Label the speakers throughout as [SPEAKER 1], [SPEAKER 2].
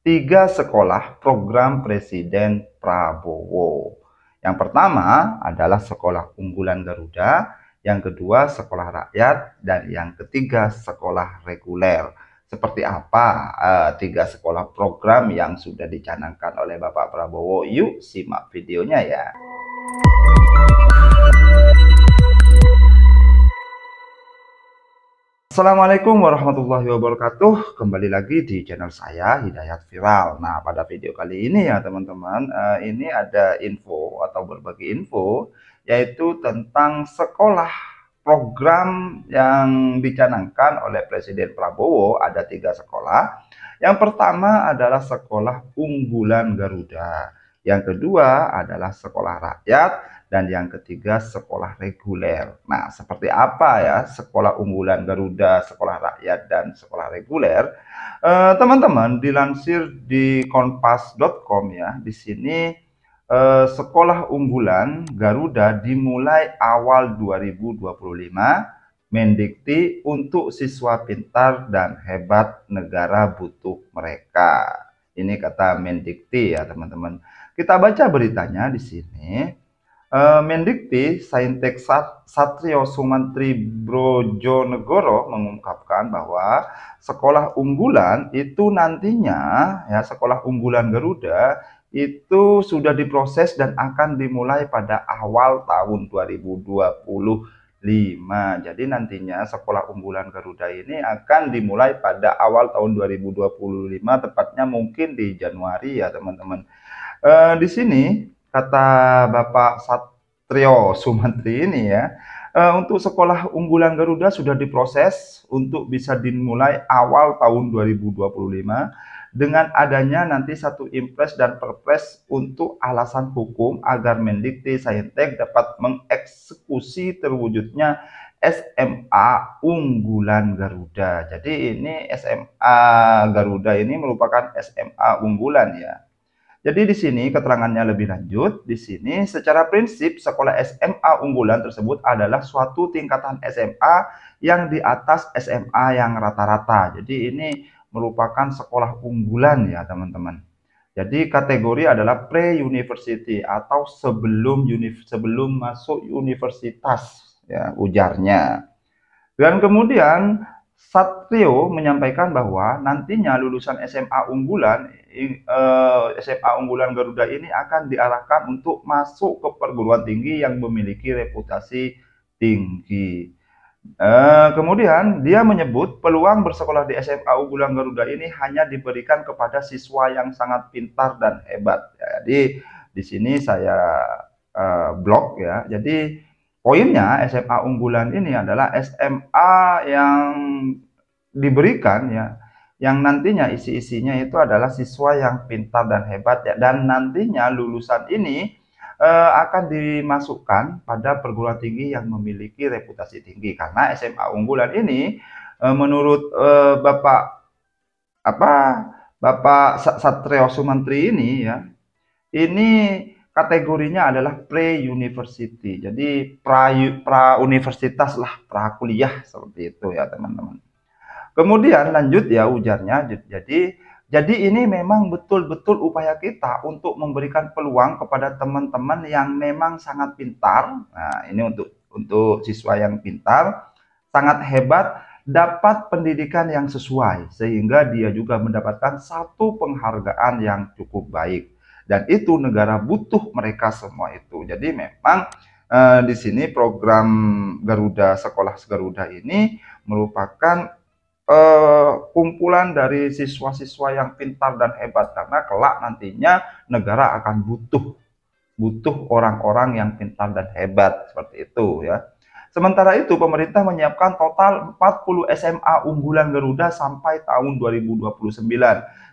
[SPEAKER 1] tiga sekolah program Presiden Prabowo. Yang pertama adalah sekolah unggulan Garuda, yang kedua sekolah rakyat, dan yang ketiga sekolah reguler. Seperti apa tiga sekolah program yang sudah dicanangkan oleh Bapak Prabowo? Yuk simak videonya ya. Assalamualaikum warahmatullahi wabarakatuh. Kembali lagi di channel saya Hidayat Viral. Nah, pada video kali ini ya teman-teman, ini ada info atau berbagi info yaitu tentang sekolah program yang dicanangkan oleh Presiden Prabowo. Ada tiga sekolah. Yang pertama adalah sekolah unggulan Garuda. Yang kedua adalah sekolah rakyat. Dan yang ketiga sekolah reguler. Nah, seperti apa ya sekolah unggulan Garuda, sekolah rakyat, dan sekolah reguler? Teman-teman, dilansir di kompas.com ya, di sini sekolah unggulan Garuda dimulai awal 2025, Mendikti untuk siswa pintar dan hebat, negara butuh mereka. Ini kata Mendikti ya teman-teman. Kita baca beritanya di sini. Mendikti Saintek Satrio Sumantri Brojonegoro mengungkapkan bahwa sekolah unggulan itu nantinya ya sekolah unggulan Garuda itu sudah diproses dan akan dimulai pada awal tahun 2025. Jadi nantinya sekolah unggulan Garuda ini akan dimulai pada awal tahun 2025, tepatnya mungkin di Januari ya teman-teman. Di sini kata Bapak Satrio Sumantri ini ya, untuk sekolah unggulan Garuda sudah diproses untuk bisa dimulai awal tahun 2025 dengan adanya nanti satu impres dan perpres untuk alasan hukum agar Mendikti Saintek dapat mengeksekusi terwujudnya SMA unggulan Garuda. Jadi ini SMA Garuda ini merupakan SMA unggulan ya. Jadi di sini keterangannya lebih lanjut. Di sini secara prinsip sekolah SMA unggulan tersebut adalah suatu tingkatan SMA yang di atas SMA yang rata-rata. Jadi ini merupakan sekolah unggulan ya teman-teman. Jadi kategori adalah pre-university atau sebelum masuk universitas ya ujarnya. Dan kemudian Satrio menyampaikan bahwa nantinya lulusan SMA unggulan Garuda ini akan diarahkan untuk masuk ke perguruan tinggi yang memiliki reputasi tinggi. Kemudian dia menyebut peluang bersekolah di SMA unggulan Garuda ini hanya diberikan kepada siswa yang sangat pintar dan hebat. Jadi di sini saya blok ya. Jadi poinnya SMA unggulan ini adalah SMA yang diberikan ya, yang nantinya isi-isinya itu adalah siswa yang pintar dan hebat ya, dan nantinya lulusan ini akan dimasukkan pada perguruan tinggi yang memiliki reputasi tinggi karena SMA unggulan ini menurut Bapak Satrio Sumantri ini ya, ini kategorinya adalah pre-university. Jadi pra universitas lah, pra kuliah seperti itu ya, teman-teman. Kemudian lanjut ya ujarnya. Jadi ini memang betul-betul upaya kita untuk memberikan peluang kepada teman-teman yang memang sangat pintar. Nah, ini untuk siswa yang pintar, sangat hebat, dapat pendidikan yang sesuai sehingga dia juga mendapatkan satu penghargaan yang cukup baik. Dan itu negara butuh mereka semua itu. Jadi memang di sini program Garuda Sekolah Garuda ini merupakan kumpulan dari siswa-siswa yang pintar dan hebat karena kelak nantinya negara akan butuh orang-orang yang pintar dan hebat seperti itu ya. Sementara itu pemerintah menyiapkan total 40 SMA unggulan Garuda sampai tahun 2029.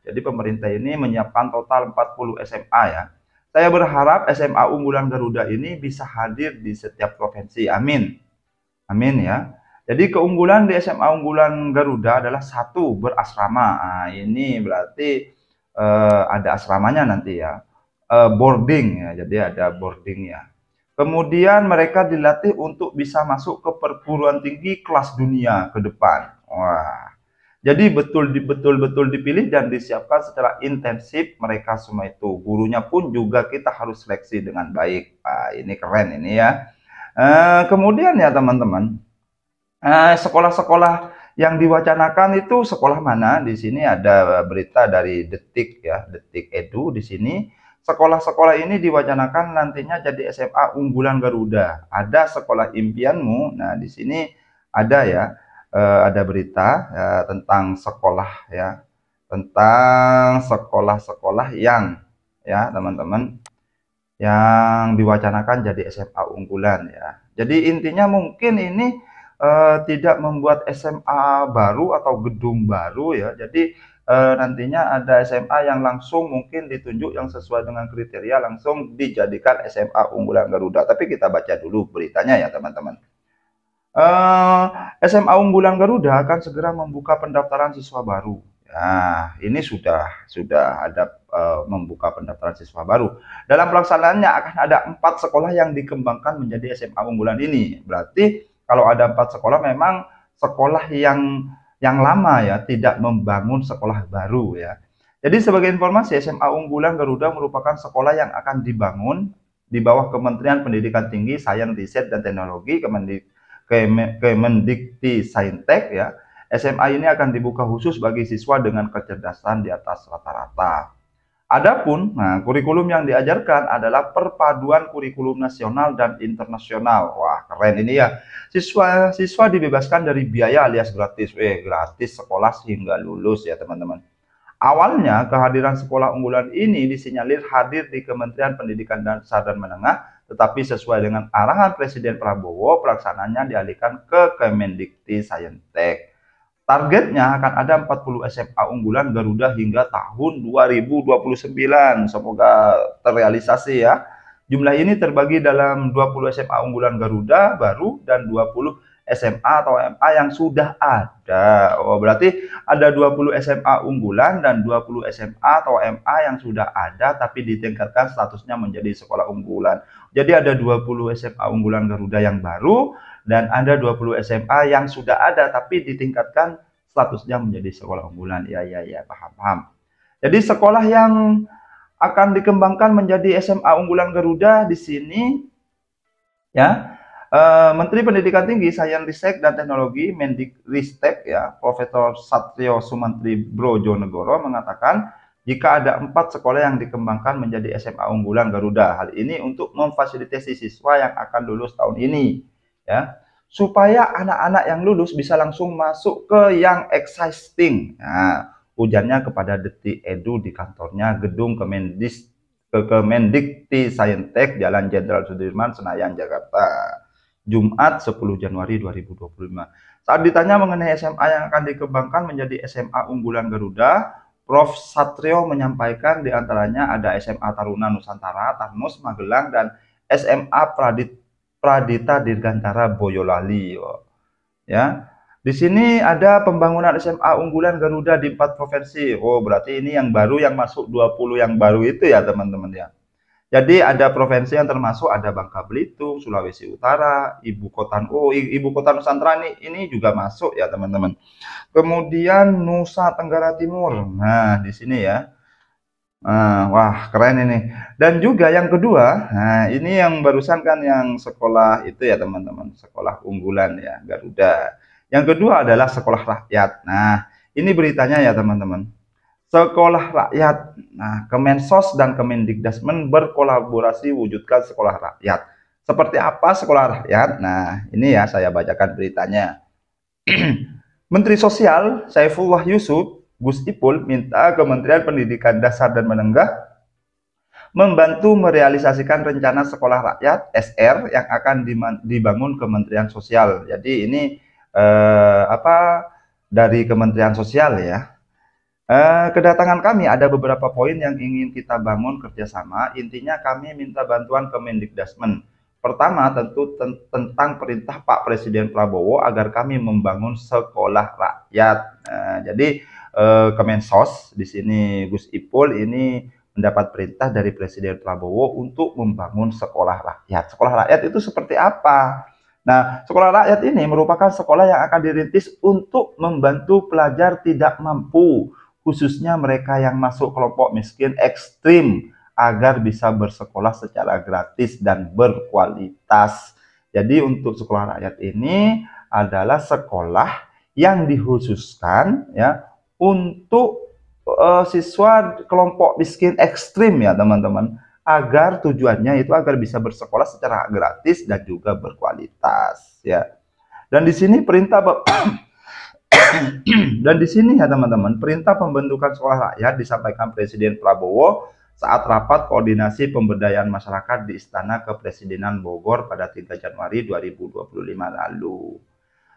[SPEAKER 1] Jadi pemerintah ini menyiapkan total 40 SMA ya. Saya berharap SMA unggulan Garuda ini bisa hadir di setiap provinsi. Amin. Amin ya. Jadi keunggulan di SMA unggulan Garuda adalah satu, berasrama. Nah, ini berarti ada asramanya nanti ya. Boarding ya, jadi ada boarding ya. Kemudian mereka dilatih untuk bisa masuk ke perguruan tinggi kelas dunia ke depan. Wah. Jadi betul-betul dipilih dan disiapkan secara intensif mereka semua itu. Gurunya pun juga kita harus seleksi dengan baik. Ini keren ini ya. Kemudian ya teman-teman, sekolah-sekolah yang diwacanakan itu sekolah mana? Di sini ada berita dari Detik ya, Detik Edu di sini. Sekolah-sekolah ini diwacanakan nantinya jadi SMA unggulan Garuda. Ada sekolah impianmu. Nah, di sini ada ya, ada berita tentang sekolah ya, tentang sekolah-sekolah yang ya teman-teman yang diwacanakan jadi SMA unggulan ya. Jadi intinya mungkin ini tidak membuat SMA baru atau gedung baru ya. Jadi nantinya ada SMA yang langsung mungkin ditunjuk yang sesuai dengan kriteria langsung dijadikan SMA unggulan Garuda. Tapi kita baca dulu beritanya ya teman-teman. SMA unggulan Garuda akan segera membuka pendaftaran siswa baru. Nah, ini sudah ada membuka pendaftaran siswa baru. Dalam pelaksanaannya akan ada 4 sekolah yang dikembangkan menjadi SMA unggulan ini. Berarti kalau ada 4 sekolah memang sekolah yang lama ya, tidak membangun sekolah baru ya. Jadi sebagai informasi, SMA unggulan Garuda merupakan sekolah yang akan dibangun di bawah Kementerian Pendidikan Tinggi, Sains, Riset, dan Teknologi, Kemendikti Saintek ya. SMA ini akan dibuka khusus bagi siswa dengan kecerdasan di atas rata-rata. Adapun, kurikulum yang diajarkan adalah perpaduan kurikulum nasional dan internasional. Wah, keren ini ya. Siswa dibebaskan dari biaya alias gratis. Gratis sekolah hingga lulus ya, teman-teman. Awalnya, kehadiran sekolah unggulan ini disinyalir hadir di Kementerian Pendidikan Dasar dan Menengah, tetapi sesuai dengan arahan Presiden Prabowo, pelaksanaannya dialihkan ke Kemendikti Saintek. Targetnya akan ada 40 SMA unggulan Garuda hingga tahun 2029. Semoga terrealisasi ya. Jumlah ini terbagi dalam 20 SMA unggulan Garuda baru dan 20 SMA atau MA yang sudah ada. Oh, berarti ada 20 SMA unggulan dan 20 SMA atau MA yang sudah ada tapi ditingkatkan statusnya menjadi sekolah unggulan. Jadi ada 20 SMA unggulan Garuda yang baru dan ada 20 SMA yang sudah ada tapi ditingkatkan statusnya menjadi sekolah unggulan. Ya, paham. Jadi sekolah yang akan dikembangkan menjadi SMA unggulan Garuda di sini ya, Menteri Pendidikan Tinggi, Sains, Riset, dan Teknologi Mendikristek ya, Profesor Satrio Sumantri Brojonegoro mengatakan jika ada 4 sekolah yang dikembangkan menjadi SMA unggulan Garuda. Hal ini untuk memfasilitasi siswa yang akan lulus tahun ini ya, supaya anak-anak yang lulus bisa langsung masuk ke yang existing. Nah, ujarnya kepada Detik Edu di kantornya gedung Kemendikti Saintek Jalan Jenderal Sudirman, Senayan, Jakarta. Jumat 10 Januari 2025. Saat ditanya mengenai SMA yang akan dikembangkan menjadi SMA unggulan Garuda, Prof. Satrio menyampaikan diantaranya ada SMA Taruna Nusantara, Tarnus, Magelang, dan SMA Pradita Dirgantara Boyolali. Ya, di sini ada pembangunan SMA unggulan Garuda di 4 provinsi. Oh, berarti ini yang baru yang masuk 20 yang baru itu ya, teman-teman ya. Jadi ada provinsi yang termasuk ada Bangka Belitung, Sulawesi Utara, Ibu Kota Nusantara ini juga masuk ya teman-teman. Kemudian Nusa Tenggara Timur. Nah, di sini ya. Wah, keren ini. Dan juga yang kedua, nah ini yang barusan kan yang sekolah itu ya teman-teman, sekolah unggulan ya Garuda. Yang kedua adalah sekolah rakyat. Nah, ini beritanya ya teman-teman. Sekolah rakyat. Nah, Kemensos dan Kemendikdasmen berkolaborasi wujudkan sekolah rakyat. Seperti apa sekolah rakyat? Nah, ini ya saya bacakan beritanya. Menteri Sosial Saifullah Yusuf Gus Ipul minta Kementerian Pendidikan Dasar dan Menengah membantu merealisasikan rencana sekolah rakyat SR yang akan dibangun Kementerian Sosial. Jadi ini dari Kementerian Sosial ya. Kedatangan kami ada beberapa poin yang ingin kita bangun kerjasama. Intinya kami minta bantuan Kemendikdasmen. Pertama tentu tentang perintah Pak Presiden Prabowo agar kami membangun sekolah rakyat. Jadi Kemensos di sini Gus Ipul ini mendapat perintah dari Presiden Prabowo untuk membangun sekolah rakyat. Sekolah rakyat itu seperti apa? Nah, sekolah rakyat ini merupakan sekolah yang akan dirintis untuk membantu pelajar tidak mampu, khususnya mereka yang masuk kelompok miskin ekstrim, agar bisa bersekolah secara gratis dan berkualitas. Jadi untuk sekolah rakyat ini adalah sekolah yang dikhususkan ya untuk siswa kelompok miskin ekstrim ya teman-teman, agar tujuannya itu agar bisa bersekolah secara gratis dan juga berkualitas ya. Dan di sini perintah dan di sini ya teman-teman, perintah pembentukan sekolah rakyat disampaikan Presiden Prabowo saat rapat koordinasi pemberdayaan masyarakat di Istana Kepresidenan Bogor pada 3 Januari 2025 lalu.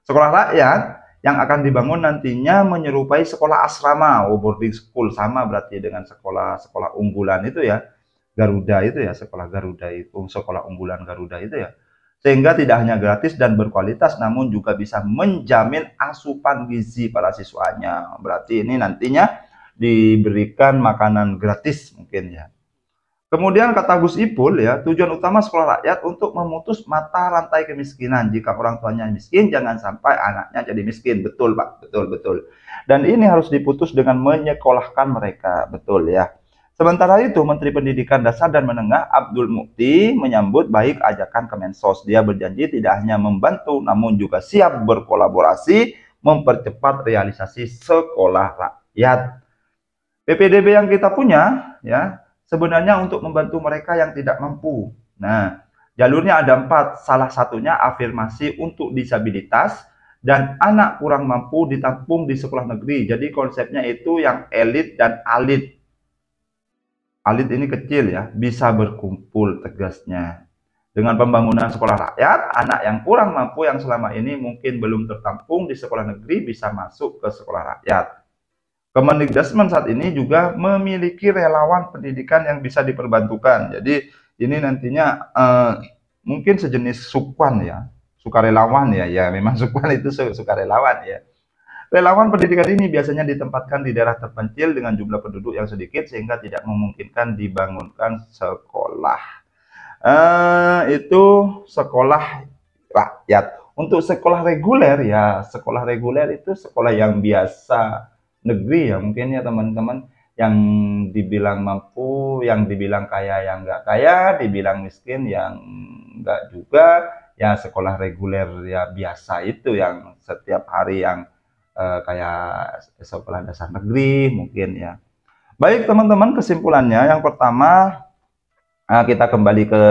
[SPEAKER 1] Sekolah rakyat yang akan dibangun nantinya menyerupai sekolah asrama, boarding school, sama berarti dengan sekolah unggulan itu ya, Garuda itu ya, sekolah Garuda itu, sekolah unggulan Garuda itu ya. Sehingga tidak hanya gratis dan berkualitas, namun juga bisa menjamin asupan gizi para siswanya. Berarti ini nantinya diberikan makanan gratis mungkin ya. Kemudian kata Gus Ipul ya, tujuan utama sekolah rakyat untuk memutus mata rantai kemiskinan. Jika orang tuanya miskin, jangan sampai anaknya jadi miskin. Betul Pak, betul. Dan ini harus diputus dengan menyekolahkan mereka, betul ya. Sementara itu, Menteri Pendidikan Dasar dan Menengah Abdul Mukti menyambut baik ajakan Kemensos. Dia berjanji tidak hanya membantu, namun juga siap berkolaborasi mempercepat realisasi sekolah rakyat. PPDB yang kita punya ya sebenarnya untuk membantu mereka yang tidak mampu. Nah, jalurnya ada 4. Salah satunya afirmasi untuk disabilitas dan anak kurang mampu ditampung di sekolah negeri. Jadi konsepnya itu yang elit dan alit. Alit ini kecil ya, bisa berkumpul tegasnya. Dengan pembangunan sekolah rakyat, anak yang kurang mampu yang selama ini mungkin belum tertampung di sekolah negeri bisa masuk ke sekolah rakyat. Kemendikbudrismen saat ini juga memiliki relawan pendidikan yang bisa diperbantukan. Jadi ini nantinya mungkin sejenis sukwan ya, sukarelawan ya, ya memang sukwan itu sukarelawan ya. Relawan pendidikan ini biasanya ditempatkan di daerah terpencil dengan jumlah penduduk yang sedikit sehingga tidak memungkinkan dibangunkan sekolah. Itu sekolah rakyat. Untuk sekolah reguler ya, sekolah reguler itu sekolah yang biasa negeri ya mungkin ya teman-teman, yang dibilang mampu, yang dibilang kaya yang nggak kaya, dibilang miskin yang nggak juga, ya sekolah reguler ya biasa itu yang setiap hari yang kayak sekolah dasar negeri mungkin ya. Baik teman-teman, kesimpulannya yang pertama kita kembali ke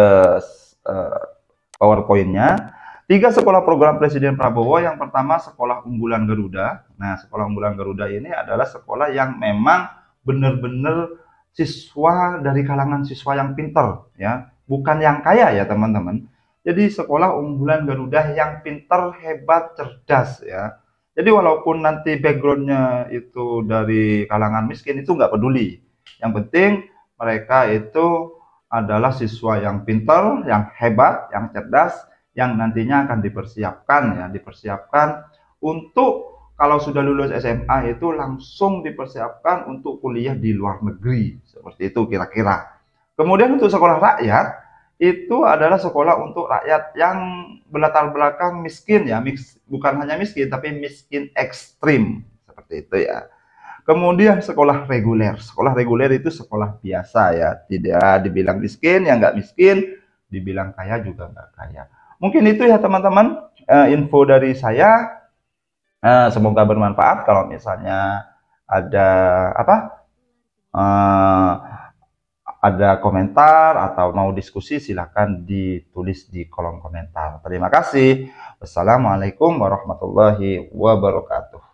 [SPEAKER 1] PowerPoint-nya. 3 sekolah program Presiden Prabowo. Yang pertama sekolah unggulan Garuda. Nah, sekolah unggulan Garuda ini adalah sekolah yang memang benar-benar siswa dari kalangan siswa yang pinter ya, bukan yang kaya ya teman-teman. Jadi sekolah unggulan Garuda yang pinter, hebat, cerdas ya. Jadi walaupun nanti backgroundnya itu dari kalangan miskin itu nggak peduli. Yang penting mereka itu adalah siswa yang pintar, yang hebat, yang cerdas, yang nantinya akan dipersiapkan untuk kalau sudah lulus SMA itu langsung dipersiapkan untuk kuliah di luar negeri. Seperti itu kira-kira. Kemudian untuk sekolah rakyat, itu adalah sekolah untuk rakyat yang berlatar belakang miskin ya, bukan hanya miskin tapi miskin ekstrim seperti itu ya. Kemudian sekolah reguler itu sekolah biasa ya, tidak dibilang miskin ya nggak miskin, dibilang kaya juga nggak kaya. Mungkin itu ya teman-teman info dari saya. Semoga bermanfaat. Kalau misalnya ada ada komentar atau mau diskusi, silahkan ditulis di kolom komentar. Terima kasih. Wassalamualaikum warahmatullahi wabarakatuh.